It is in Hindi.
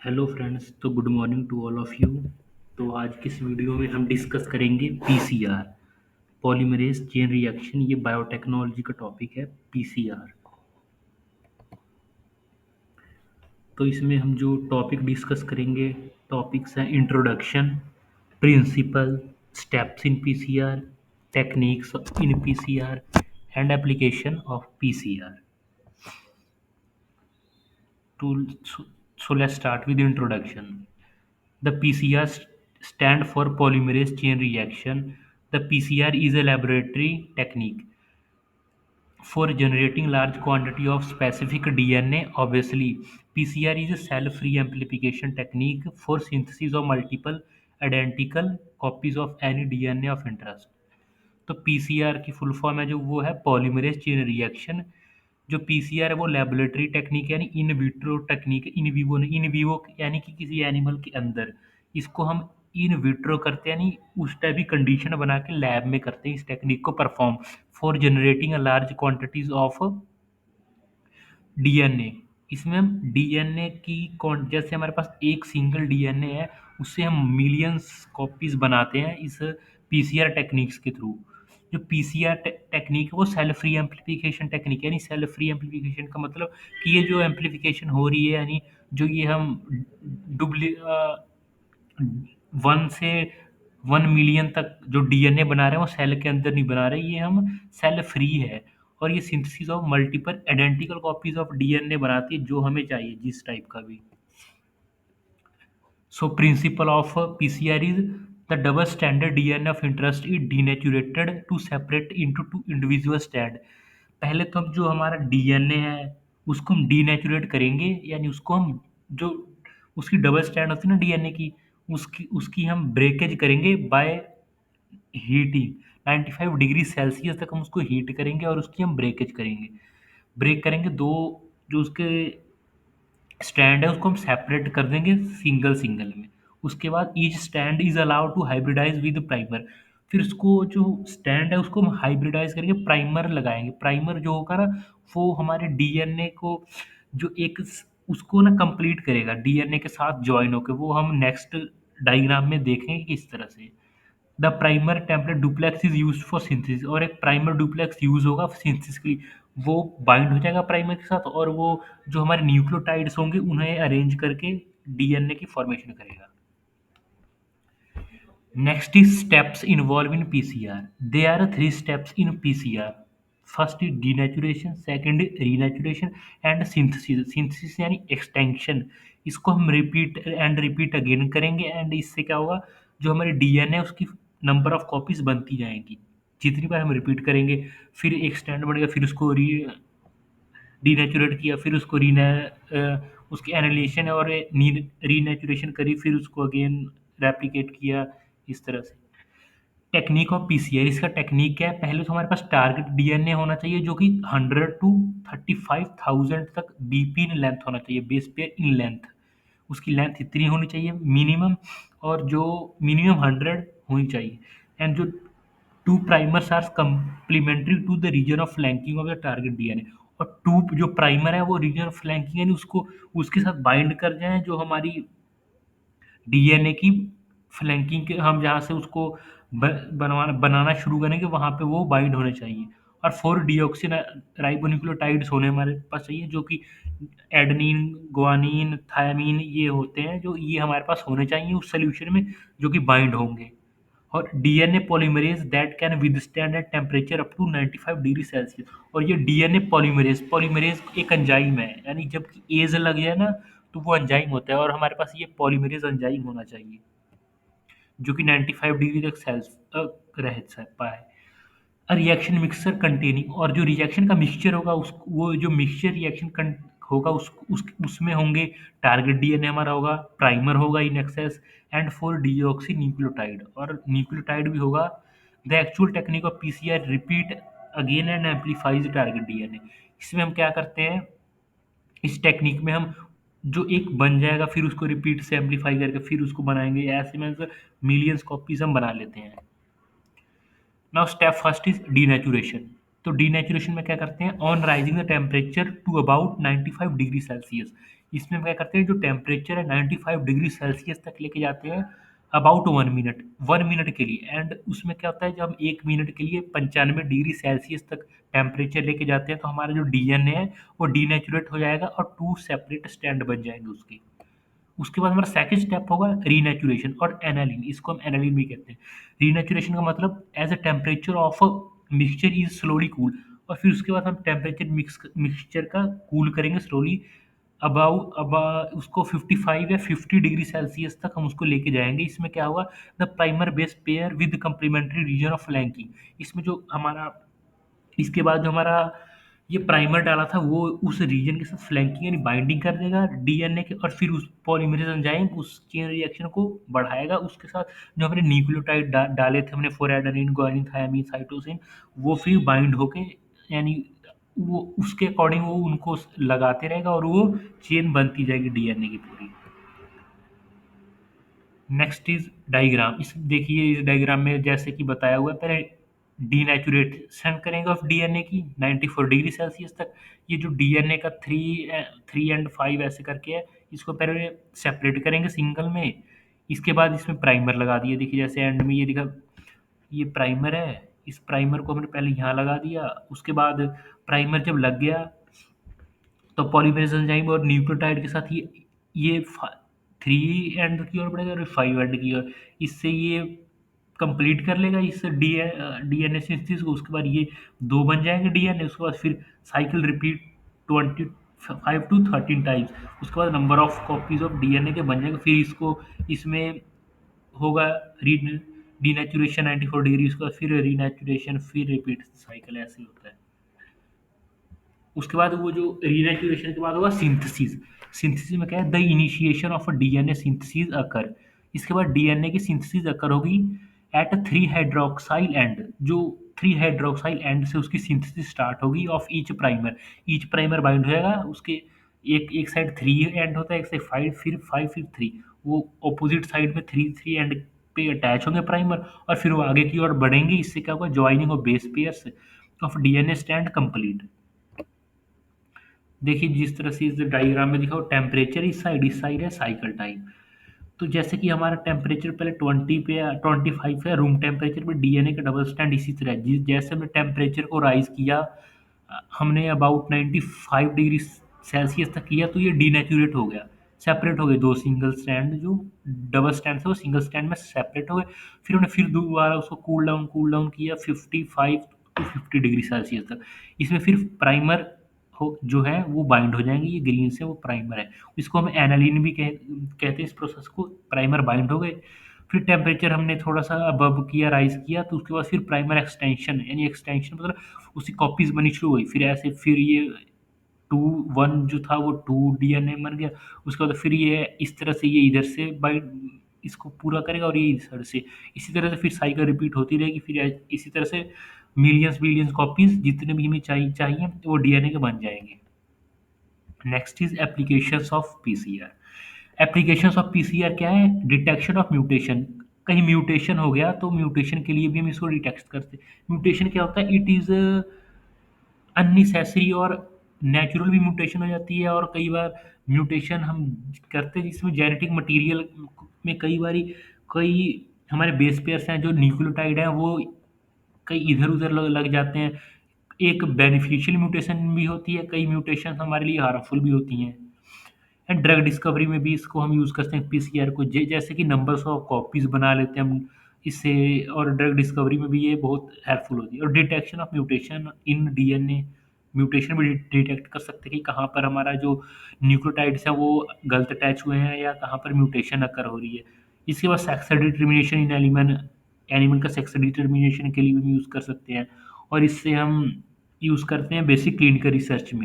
हेलो फ्रेंड्स, तो good morning to all of you. तो आज की इस वीडियो में हम डिस्कस करेंगे पीसीआर, पॉलीमरेज चेन रिएक्शन। ये बायोटेक्नोलॉजी का टॉपिक है पीसीआर। तो इसमें हम जो टॉपिक डिस्कस करेंगे, टॉपिक्स हैं introduction, principle, steps in PCR, techniques in PCR and application of PCR. To so let's start with the introduction. The PCR stand for polymerase chain reaction. The PCR is a laboratory technique for generating large quantity of specific DNA. Obviously, PCR is a cell-free amplification technique for synthesis of multiple identical copies of any DNA of interest. तो पीसीआर की फुल फॉर्म है जो वो है पॉलीमरेज चेन रिएक्शन। जो पीसीआर है वो लेबोरेटरी टेक्निक यानी in vitro technique, in vivo नहीं, इन विवो यानी कि किसी एनिमल के अंदर। इसको हम इन विट्रो करते हैं, यानी उस टाइप की कंडीशन बना के लैब में करते हैं इस टेक्निक को perform for generating a large quantities of DNA. इसमें हम डीएनए की जैसे हमारे पास एक सिंगल डीएनए है, उससे हम मिलियंस कॉपीज बनाते हैं इस पीसीआर टेक्निक्स के थ्रू। जो पीसीआर टेक्निक है वो सेल फ्री एम्पलीफिकेशन टेक्निक है। यानी सेल फ्री एम्पलीफिकेशन का मतलब कि ये जो एम्पलीफिकेशन हो रही है, यानी जो ये हम डुप्ली 1 से 1 मिलियन तक जो डीएनए बना रहे हैं वो सेल के अंदर नहीं बना रहे, ये हम सेल फ्री है। और ये synthesis of multiple identical copies of DNA बनाती है जो हमें चाहिए जिस टाइप का भी। So principle of PCR is the double stranded DNA of interest is denatured to separate into two individual strand। पहले तो हम जो हमारा डीएनए है उसको हम डीनेचुरेट करेंगे, यानी उसको हम जो उसकी डबल स्ट्रैंड होती है ना डीएनए की, उसकी उसकी हम ब्रेकेज करेंगे बाय हीटिंग। 95 डिग्री सेल्सियस तक हम उसको हीट करेंगे और उसकी हम ब्रेकेज करेंगे। ब्रेक करेंगे, दो जो उसके स्टैंड है उसको हम सेपरेट कर देंगे सिंगल सिंगल में। उसके बाद each strand is allowed to hybridise with primer. फिर उसको जो स्टैंड है उसको हम हाइब्रिडाइज करके प्राइमर लगाएंगे। प्राइमर जो होगा ना वो हमारे डीएनए को जो एक उसको ना कंप्लीट करेगा डीएनए के साथ ज्वाइन होकर। वो हम नेक्स्ट डायग्राम में देखेंगे किस तरह से। The primer template duplex is used for synthesis. और एक प्राइमर डुप्लेक्स यूज होगा सिंथेसिस के लिए। वो बाइंड हो जाएगा प्राइमर के साथ और वो जो हमारे न्यूक्लियोटाइड्स होंगे उन्हें अरेंज करके डीएनए की फॉर्मेशन करेगा। Next is steps involved in PCR. There are three steps in PCR. First is denaturation, second is renaturation and synthesis. Synthesis यानी extension। इसको हम रिपीट एंड रिपीट अगेन करेंगे एंड इससे क्या होगा, जो हमारे डीएनए उसकी नंबर ऑफ कॉपीज बनती जाएंगी। जितनी बार हम रिपीट करेंगे फिर एक स्टैंड बनेगा, फिर उसको डीनेचुरेट किया, फिर उसको उसकी एनालिसिस और रीनेचुरेशन करी, फिर उसको अगेन रेप्लिकेट किया इस तरह से। टेक्निक ऑफ पीसीआर, इसका टेक्निक क्या है, पहले तो हमारे पास टारगेट डीएनए होना चाहिए जो कि 100 टू 35,000 तक बीपी इन लेंथ होना चाहिए, बेस पेयर इन लेंथ। उसकी लेंथ इतनी होनी चाहिए मिनिमम, और जो मिनिमम 100 होनी चाहिए। एंड जो two primers are complementary to the region of flanking of the target DNA. और टू जो प्राइमर है वो रीजन ऑफ फ्लैंकिंग यानी उसको उसके साथ बाइंड कर जाए जो हमारी डीएनए की फ्लैंकिंग के हम जहाँ से उसको बनाना शुरू करेंगे वहाँ पे वो बाइंड होने चाहिए। और 4 डिऑक्सी राइबोन्यूक्लियोटाइड्स होने हमारे पास चाहिए जो कि एडेनिन, गुआनिन, थायमीन ये होते हैं, जो ये हमारे पास होने चाहिए उस सॉल्यूशन में जो कि बाइंड होंगे। और DNA polymerase that can withstand at temperature up to 95 degree Celsius. और ये डीएनए पॉलीमरेज पॉलीमरेज एक एंजाइम है, यानी जब एज लग जाए ना तो वो एंजाइम होता है, और हमारे पास ये पॉलीमरेज एंजाइम होना चाहिए जो कि 95 डिग्री तक सेल्स रह पाए। रिएक्शन मिक्सर कंटेनिंग, और जो रिएक्शन का मिक्सचर होगा उस वो जो मिक्सचर रिएक्शन होगा उसमें होंगे टारगेट डीएनए हमारा होगा, प्राइमर होगा in excess and 4 deoxy nucleotide, और न्यूक्लियोटाइड भी होगा। The actual technique of PCR repeat again and amplifies target DNA. इसमें हम क्या करते हैं, इस टेक्निक में हम जो एक बन जाएगा फिर उसको रिपीट से एम्पलीफाई करके फिर उसको बनाएंगे, ऐसे में मिलियंस कॉपीज हम बना लेते हैं। Now step first is denaturation. तो डीनेचुरेशन में क्या करते हैं, on rising the temperature to about 95 degree Celsius, इसमें हम क्या करते हैं, जो टेम्परेचर है 95 डिग्री सेल्सियस तक लेके जाते हैं अबाउट 1 मिनट, 1 मिनट के लिए। एंड उसमें क्या होता है, जब हम 1 मिनट के लिए 95 डिग्री सेल्सियस तक टेम्परेचर लेके जाते हैं तो हमारा जो डीएनए है वो डीनेचुरेट हो जाएगा और 2 सेपरेट स्टैंड बन जाएंगे उसके। उसके बाद हमारा सेकंड स्टेप होगा रीनेचुरेशन और एनालिन, इसको हम एनालिन भी कहते हैं। रीनेचुरेशन का मतलब as a temperature of a mixture is slowly cool, और फिर उसके बाद हम टेम्परेचर मिक्सचर का कूल करेंगे स्लोली अबाउ अब उसको 55 या 50 डिग्री सेल्सियस तक हम उसको लेके जाएंगे। इसमें क्या होगा, the primer base pair with complementary region of flanking, इसमें जो हमारा इसके बाद जो हमारा ये प्राइमर डाला था वो उस रीजन के साथ फ्लैंकिंग यानी बाइंडिंग कर देगा डीएनए के, और फिर उस पॉलीमरेज एंजाइम उस चेन रिएक्शन को बढ़ाएगा। उसके साथ जो हमने न्यूक्लियोटाइड डाले थे हमने, फोरेडरीन, ग्वानिन, थायामीन, साइटोसिन, वो फिर बाइंड होके यानी वो उसके अकॉर्डिंग वो उनको लगाते रहेगा और वो चेन बनती जाएगी डीएनए की पूरी। नेक्स्ट इज डायग्राम, इस देखिए इस डायग्राम में जैसे कि बताया हुआ है, पहले डीनेचुरेशन करेंगे ऑफ डीएनए की 94 डिग्री सेल्सियस तक। ये जो डीएनए का 3 एंड 5 ऐसे करके है, इसको पहले सेपरेट करेंगे सिंगल में। इसके बाद इसमें प्राइमर लगा दिए, देखिए जैसे एंड में ये दिखा, ये प्राइमर है, इस प्राइमर को हमने पहले यहाँ लगा दिया। उसके बाद प्राइमर जब लग गया तो पॉलीमरेज एंजाइम और न्यूक्लियोटाइड के साथ ये 3 एंड की ओर बढ़ेगा और 5 एंड की ओर, इससे ये कंप्लीट कर लेगा इस डीएनए सिंथेसिस को। उसके बाद ये 2 बन जाएंगे डीएनए। उसके बाद फिर साइकिल रिपीट 25 to 13 टाइम्स। उसके बाद number of copies of DNA के बन जाएंगे। फिर इसको इसमें होगा री डीनेचुरेशन 94 डिग्री, उसके बाद फिर रीनेचुरेशन, फिर रिपीट साइकिल, ऐसे होता है। उसके बाद वो जो रीनेचुरेशन के बाद होगा सिंथेसिस। सिंथेसिस में क्या है, the initiation of a DNA synthesis occur. इसके बाद डीएनए की सिंथेसिस अकर होगी एट 3 हाइड्रोक्साइल एंड, जो 3 हाइड्रोक्साइल एंड से उसकी सिंथेसिस स्टार्ट होगी ऑफ ईच प्राइमर बाइंड हो जाएगा उसके। एक एक साइड 3 एंड होता है, एक साइड 5, फिर 5, फिर 3, वो ऑपोजिट साइड में 3 एंड पे अटैच होंगे प्राइमर, और फिर वो आगे की ओर बढ़ेंगे। इससे क्या होगा, joining of base pairs of DNA stand complete. देखिए जिस तरह से इस डायग्राम में दिखा, टेम्परेचर इस साइड है साइकिल टाइम। तो जैसे कि हमारा टेम्परेचर पहले 20 पे या 25 है रूम टेम्परेचर पे, डीएनए का डबल स्टैंड इसी तरह है। जैसे हमने टेम्परेचर को राइज किया, हमने अबाउट 95 डिग्री सेल्सियस तक किया तो ये डीनेचुरेट हो गया, सेपरेट हो गए। 2 सिंगल स्टैंड जो डबल स्टैंड थे वो सिंगल स्टैंड में सेपरेट हो गए। फिर हमने फिर दोबारा उसको कूल डाउन किया 55 to 50 डिग्री सेल्सियस तक। इसमें फिर प्राइमर हो जो है वो बाइंड हो जाएंगे, ये ग्रीन से वो प्राइमर है। इसको हम एनालिन भी कहते हैं इस प्रोसेस को। प्राइमर बाइंड हो गए, फिर टेम्परेचर हमने थोड़ा सा अबव किया, राइज किया, तो उसके बाद फिर प्राइमर एक्सटेंशन, यानी एक्सटेंशन मतलब उसकी कॉपीज बनी शुरू हुई। फिर ऐसे फिर ये 2 1 जो था वो 2 डीएनए बन गया। उसके बाद फिर ये इस तरह से ये इधर से बाइंड इसको पूरा करेगा और ये इधर से, इसी तरह से फिर साइकिल रिपीट होती रहेगी। फिर इसी तरह से मिलियंस बिलियंस कॉपीज जितने भी हमें चाहिए वो डीएनए के बन जाएंगे। Next is applications of PCR. Applications of PCR क्या है, डिटेक्शन ऑफ म्यूटेशन। कहीं म्यूटेशन हो गया तो म्यूटेशन के लिए भी हम इसको डिटेक्ट करते हैं। म्यूटेशन क्या होता है, इट इज़ अननेसेसरी और नेचुरल भी म्यूटेशन हो जाती है, और कई बार म्यूटेशन हम करते हैं जिसमें जेनेटिक मटेरियल में कई हमारे बेस पेयर्स हैं जो न्यूक्लियोटाइड हैं वो कई इधर-उधर लग जाते हैं। एक बेनिफिशियल म्यूटेशन भी होती है, कई म्यूटेशन हमारे लिए हार्मफुल भी होती हैं। एंड ड्रग डिस्कवरी में भी इसको हम यूज़ करते हैं पीसीआर को, जैसे कि नंबर्स ऑफ कॉपीज़ बना लेते हैं हम इससे, और ड्रग डिस्कवरी में भी ये बहुत हेल्पफुल होती है। और detection of mutation in DNA, mutation भी डिटेक्ट कर सकते हैं कि कहाँ पर हमारा जो न्यूक्लियोटाइड्स हैं वो गलत अटैच हुए हैं या कहाँ पर म्यूटेशन अकर हो रही है। इसके बाद सेक्स डिटर्मिनेशन इन एनिमल का सेक्स डिटर्मिनेशन के लिए भी यूज़ कर सकते हैं, और इससे हम यूज़ करते हैं बेसिक क्लिनिकल रिसर्च में।